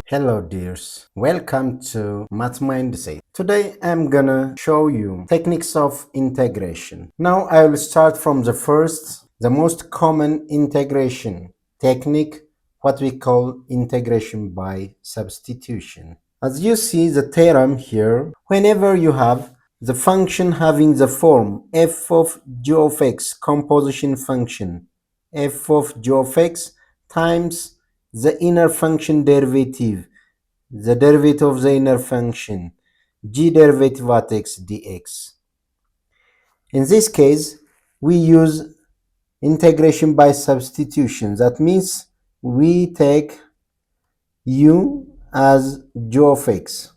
Hello dears, welcome to Math Mindset. Today I'm gonna show you techniques of integration. Now I will start from the most common integration technique, what we call integration by substitution. As you see the theorem here, whenever you have the function having the form f of g of x composition function, f of g of x times the inner function derivative, the derivative of the inner function, g derivative at x dx. In this case, we use integration by substitution. That means we take u as g of x,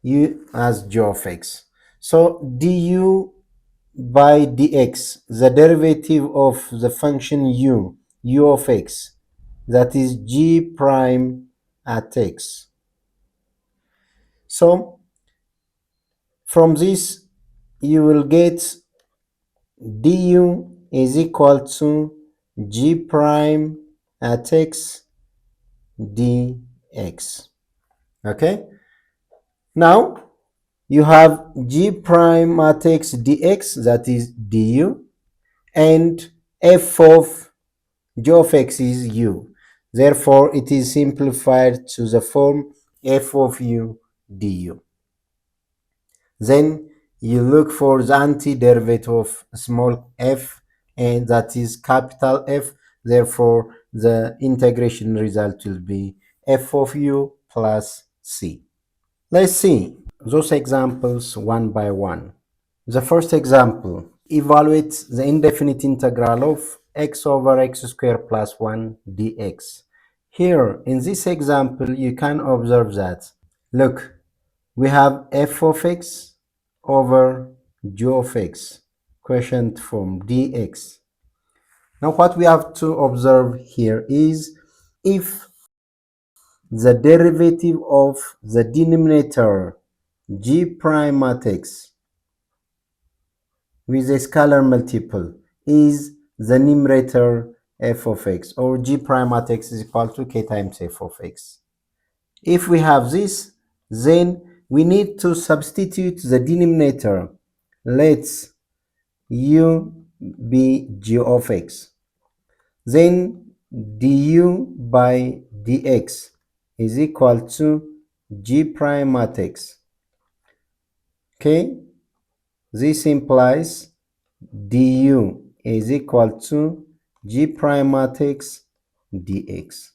u as g of x. So du by dx, the derivative of the function u of x, that is g prime at x. So from this you will get du is equal to g prime at x dx. Okay, now you have g prime at x dx, that is du, and f of g of x is u. Therefore, it is simplified to the form f of u du. Then you look for the antiderivative of small f, and that is capital F. Therefore, the integration result will be f of u plus c. Let's see those examples one by one. The first example, evaluate the indefinite integral of x over x squared plus 1 dx. Here, in this example, you can observe that, look, we have f of x over g of x, quotient form dx. Now, what we have to observe here is if the derivative of the denominator g prime at x with a scalar multiple is the numerator f of x, or g prime at x is equal to k times f of x. If we have this, then we need to substitute the denominator. Let's u be g of x. Then du by dx is equal to g prime at x. Okay, this implies du is equal to g prime at x dx.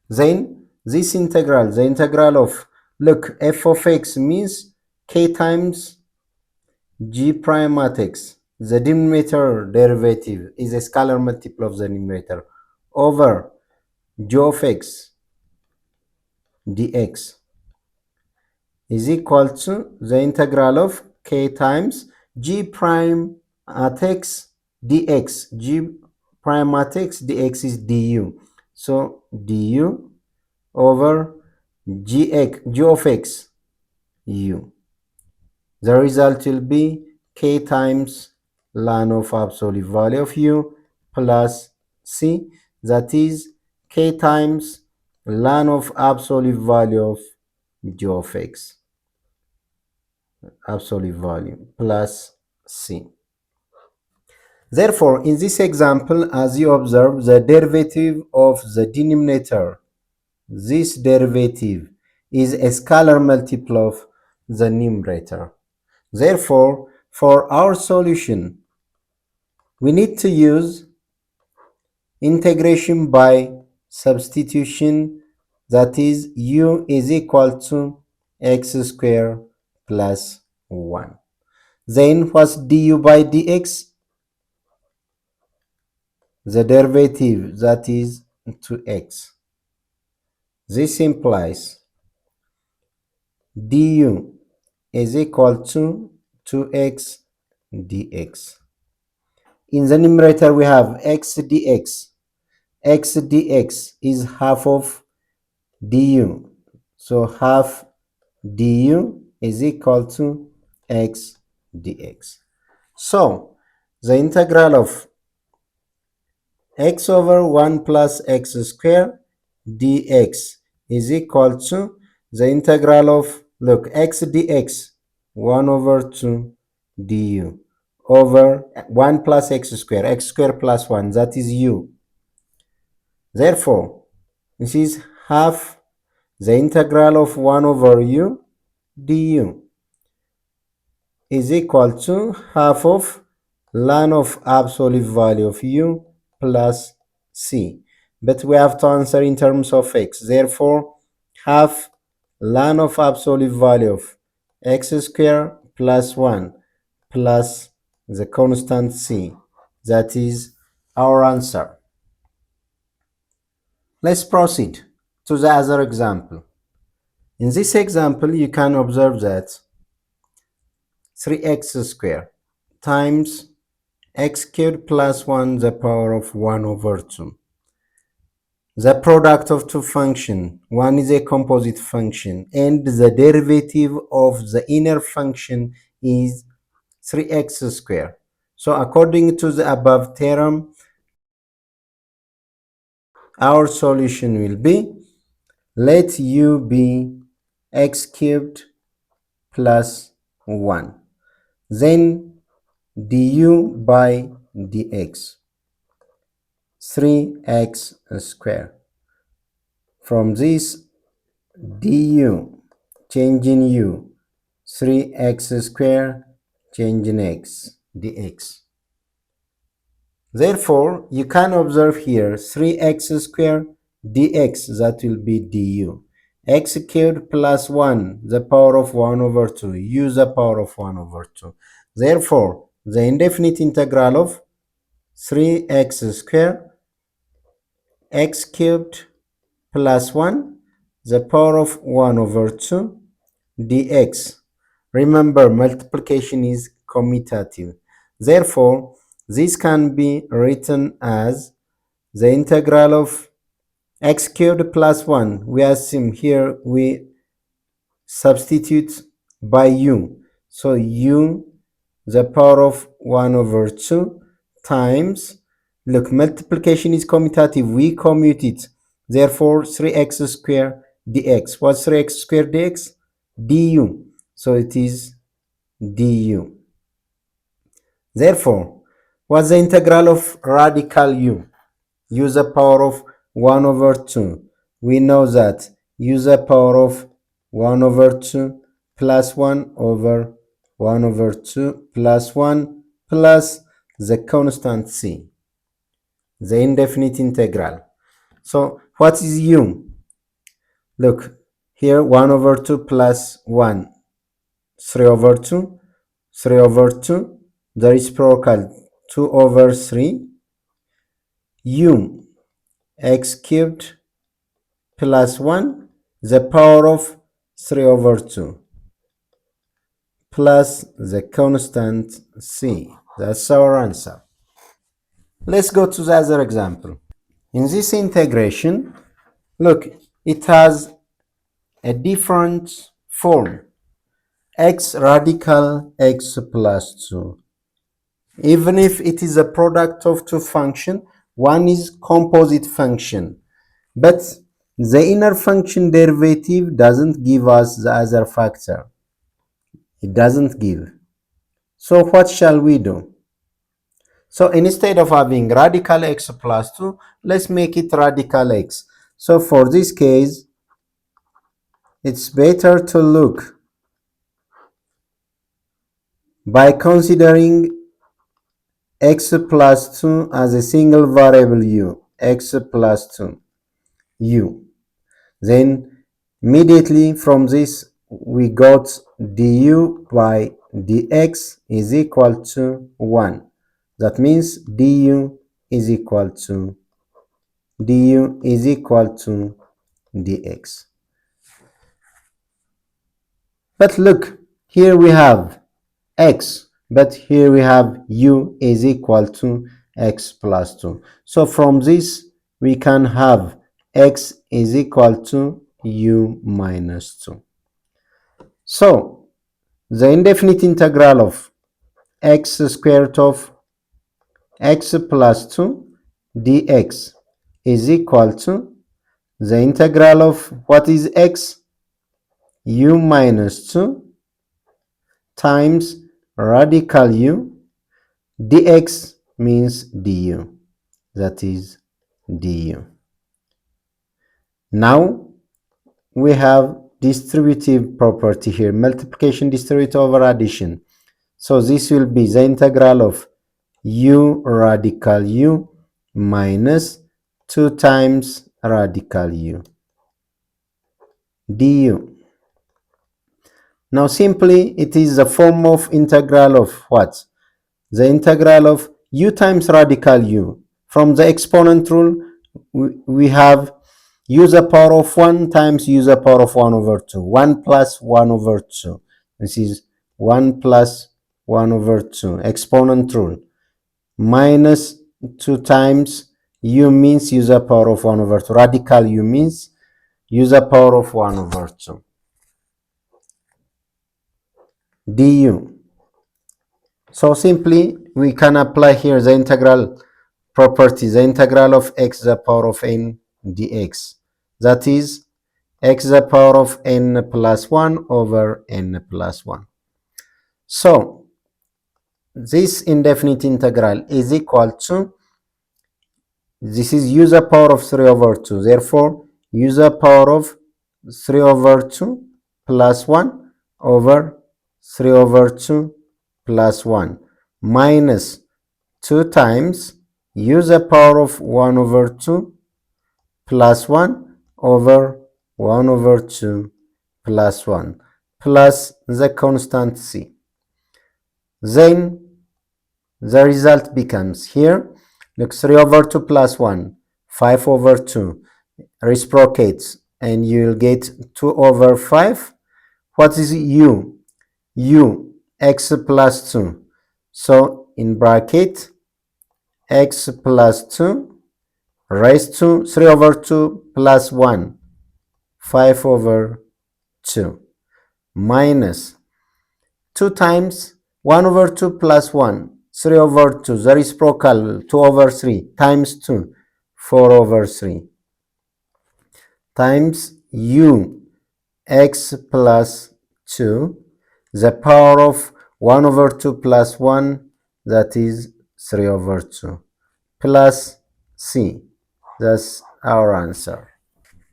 Then this integral, the integral of, look, f of x means k times g prime at x. The denominator derivative is a scalar multiple of the numerator over g of x dx is equal to the integral of k times g prime at x dx. G prime at x dx is du. So du over g of x u. The result will be k times ln of absolute value of u plus c, that is k times ln of absolute value of g of x, absolute value, plus c. Therefore, in this example, as you observe, the derivative of the denominator, this derivative, is a scalar multiple of the numerator. Therefore, for our solution, we need to use integration by substitution, that is u is equal to x squared plus 1. Then what's du by dx? The derivative, that is 2x. This implies du is equal to 2x dx. In the numerator, we have x dx. X dx is half of du. So half du is equal to x dx. So the integral of x over 1 plus x squared dx is equal to the integral of, look, x dx, 1 over 2 du over 1 plus x square plus 1, that is u. Therefore, this is half the integral of 1 over u du is equal to half of ln of absolute value of u plus c. But we have to answer in terms of x. Therefore, half ln of absolute value of x squared plus 1 plus the constant c. That is our answer. Let's proceed to the other example. In this example, you can observe that 3x squared times x cubed plus 1 the power of 1 over 2. The product of two functions, one is a composite function, and the derivative of the inner function is 3x squared. So according to the above theorem, our solution will be, let u be x cubed plus 1. Then du by dx, 3x squared. From this, du, changing u, 3x squared, changing x, dx. Therefore, you can observe here 3x squared dx, that will be du. X cubed plus 1, the power of 1 over 2, u the power of 1 over 2. Therefore, the indefinite integral of 3x squared x cubed plus 1, the power of 1 over 2 dx. Remember, multiplication is commutative. Therefore, this can be written as the integral of x cubed plus 1. We assume here we substitute by u. So u the power of 1 over 2 times, look, multiplication is commutative, we commute it. Therefore, 3x squared dx. What's 3x squared dx? du. So it is du. Therefore, what's the integral of radical u? U the power of 1 over 2. We know that u the power of 1 over 2 plus 1 over 1 over 2 plus 1 plus the constant c, the indefinite integral. So what is u? Look, here 1 over 2 plus 1, 3 over 2, 3 over 2, the reciprocal 2 over 3, u x cubed plus 1, the power of 3 over 2, plus the constant c. That's our answer. Let's go to the other example. In this integration, look, it has a different form. X radical x plus 2. Even if it is a product of two functions, one is composite function, but the inner function derivative doesn't give us the other factor. It doesn't give. So what shall we do? So instead of having radical x plus 2, let's make it radical x. So for this case, it's better to look by considering x plus 2 as a single variable u, x plus 2 u. Then immediately from this we got du by dx is equal to 1. That means du is equal to dx. But look, here we have x, but here we have u is equal to x plus 2. So from this we can have x is equal to u minus 2. So the indefinite integral of x squared of x plus 2 dx is equal to the integral of what is x? U minus 2 times radical u dx means du, that is du. Now we have distributive property here, multiplication distributive over addition. So this will be the integral of u radical u minus 2 times radical u du. Now simply it is the form of integral of what? The integral of u times radical u. From the exponent rule, we have u to the power of 1 times u to the power of 1 over 2. 1 plus 1 over 2. This is 1 plus 1 over 2. Exponent rule. Minus 2 times u means u to the power of 1 over 2. Radical u means u to the power of 1 over 2. du. So simply we can apply here the integral property, the integral of x to the power of n dx. That is x to the power of n plus 1 over n plus 1. So this indefinite integral is equal to, this is u to the power of 3 over 2. Therefore, u to the power of 3 over 2 plus 1 over 3 over 2 plus 1 minus 2 times u to the power of 1 over 2 plus 1 over 1 over 2 plus 1 plus the constant c. Then the result becomes here, look, 3 over 2 plus 1, 5 over 2, reciprocates, and you'll get 2 over 5. What is u? U, x plus 2. So in bracket, x plus 2 raised to 3 over 2 plus 1, 5 over 2, minus 2 times 1 over 2 plus 1, 3 over 2, the reciprocal, 2 over 3, times 2, 4 over 3, times u, x plus 2, the power of 1 over 2 plus 1, that is 3 over 2, plus c. That's our answer.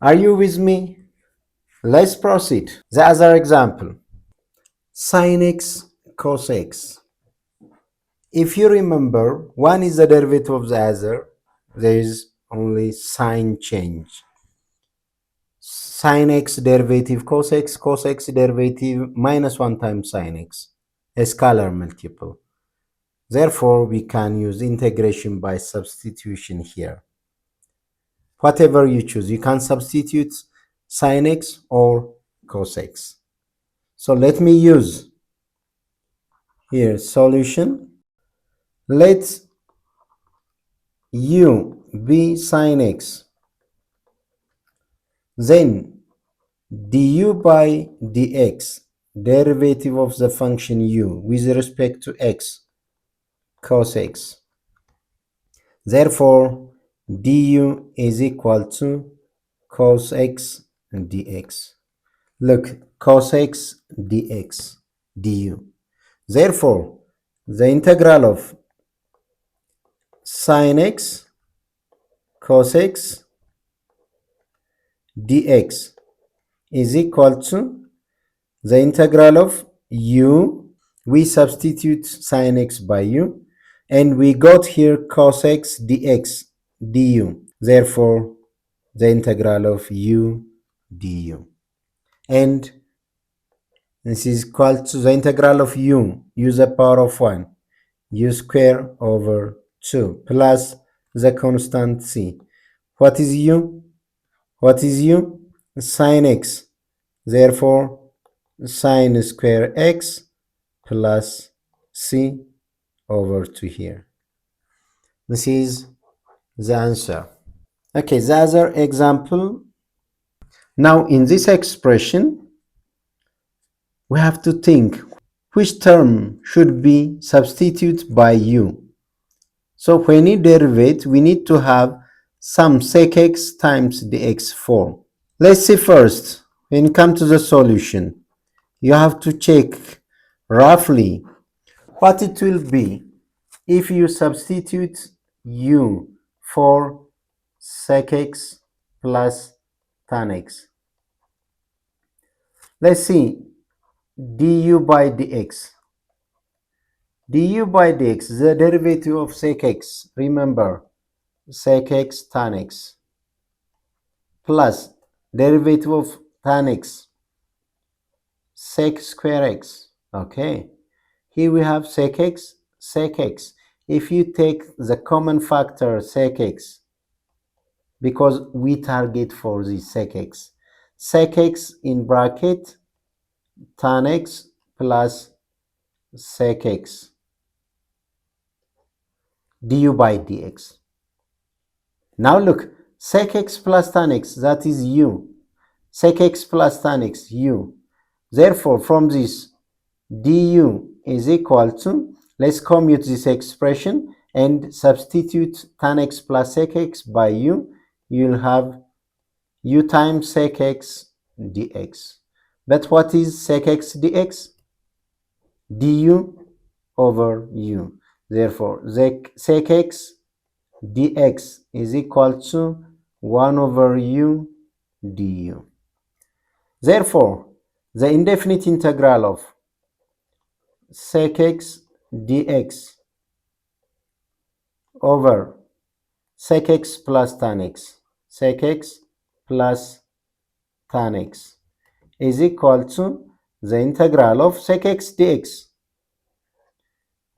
Are you with me? Let's proceed. The other example, sin x cos x. If you remember, one is the derivative of the other, there is only sign change. Sin x derivative cos x derivative minus 1 times sin x, a scalar multiple. Therefore, we can use integration by substitution here. Whatever you choose, you can substitute sin x or cos x. So let me use here solution. Let u be sin x. Then du by dx, derivative of the function u with respect to x, cos x. Therefore, du is equal to cos x dx. Look, cos x dx, du. Therefore, the integral of sin x cos x dx is equal to the integral of u. We substitute sin x by u, and we got here cos x dx du. Therefore, the integral of u du. And this is equal to the integral of u to the power of 1, u square over 2, plus the constant c. What is u? What is u? Sin x. Therefore, sin square x plus c over 2 here. This is the answer. Okay, the other example. Now, in this expression, we have to think which term should be substituted by u. So when you derivate, we need to have sum sec x times dx form. Let's see first, when you come to the solution, you have to check roughly what it will be if you substitute u for sec x plus tan x. Let's see, du by dx. Du by dx, the derivative of sec x, remember, sec x tan x, plus derivative of tan x, sec square x. Okay, here we have sec x, sec x. If you take the common factor sec x, because we target for the sec x in bracket tan x plus sec x du by dx. Now look, sec x plus tan x, that is u. Sec x plus tan x, u. Therefore, from this, du is equal to, let's commute this expression and substitute tan x plus sec x by u. You'll have u times sec x dx. But what is sec x dx? Du over u. Therefore, sec x dx is equal to 1 over u du. Therefore, the indefinite integral of sec x dx over sec x plus tan x, sec x plus tan x is equal to the integral of sec x dx,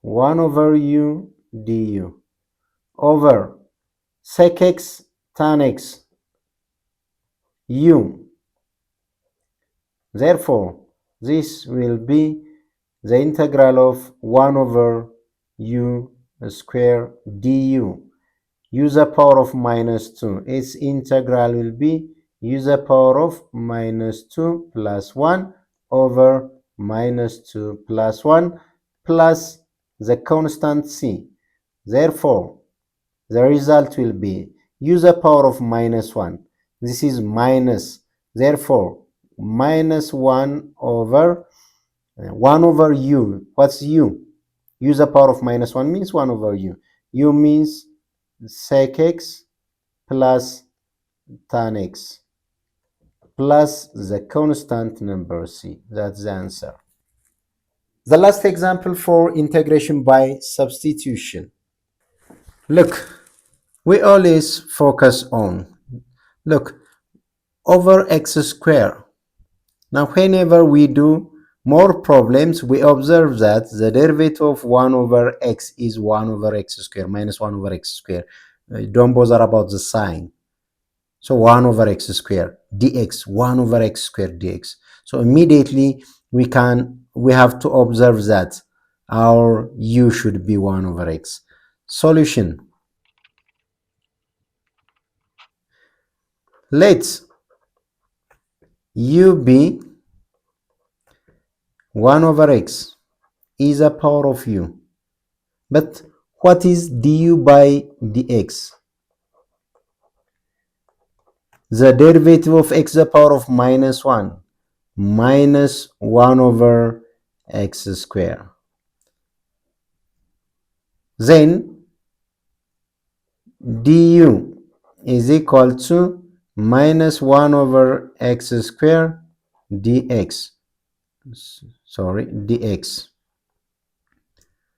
1 over u du, over sec x tan x u. Therefore, this will be the integral of 1 over u square du, u the power of minus 2. Its integral will be u the power of minus 2 plus 1 over minus 2 plus 1 plus the constant c. Therefore, the result will be u the power of minus 1. This is minus. Therefore, minus 1 over u. What's u? U the power of minus 1 means 1 over u. U means sec x plus tan x plus the constant number c. That's the answer. The last example for integration by substitution. Look, we always focus on, look, over x squared. Now, whenever we do more problems, we observe that the derivative of 1 over x is 1 over x squared, minus 1 over x squared. Don't bother about the sign. So 1 over x squared dx, 1 over x squared dx. So immediately we have to observe that our u should be 1 over x. Solution. Let u be 1 over x is a power of u. But what is du by dx? The derivative of x to the power of minus 1, minus 1 over x squared. Then du is equal to minus 1 over x squared dx. Dx.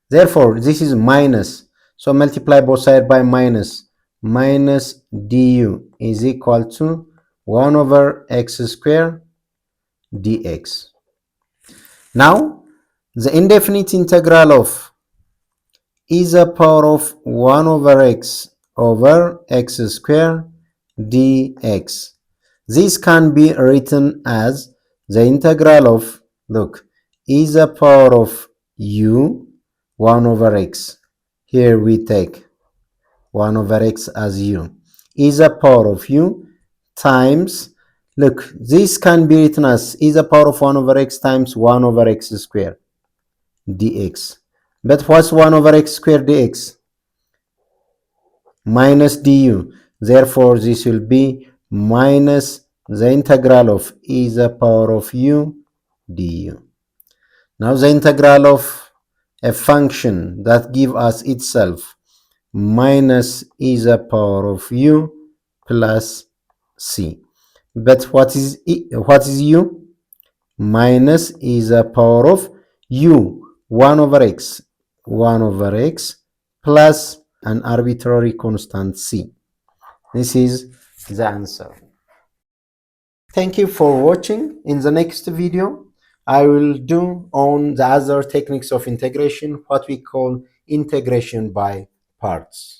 Therefore, this is minus. So multiply both sides by minus. Minus du is equal to 1 over x squared dx. Now, the indefinite integral of e to the power of 1 over x squared dx. This can be written as the integral of, look, e to the power of u 1 over x. Here we take 1 over x as u. E to the power of u times, look, this can be written as e to the power of 1 over x times 1 over x squared dx. But what's 1 over x squared dx? Minus du. Therefore, this will be minus the integral of e the power of u du. Now the integral of a function that give us itself minus e the power of u plus c. But what is u? Minus e the power of u, 1 over x, 1 over x plus an arbitrary constant c. This is the answer. Thank you for watching. In the next video, I will do on the other techniques of integration, what we call integration by parts.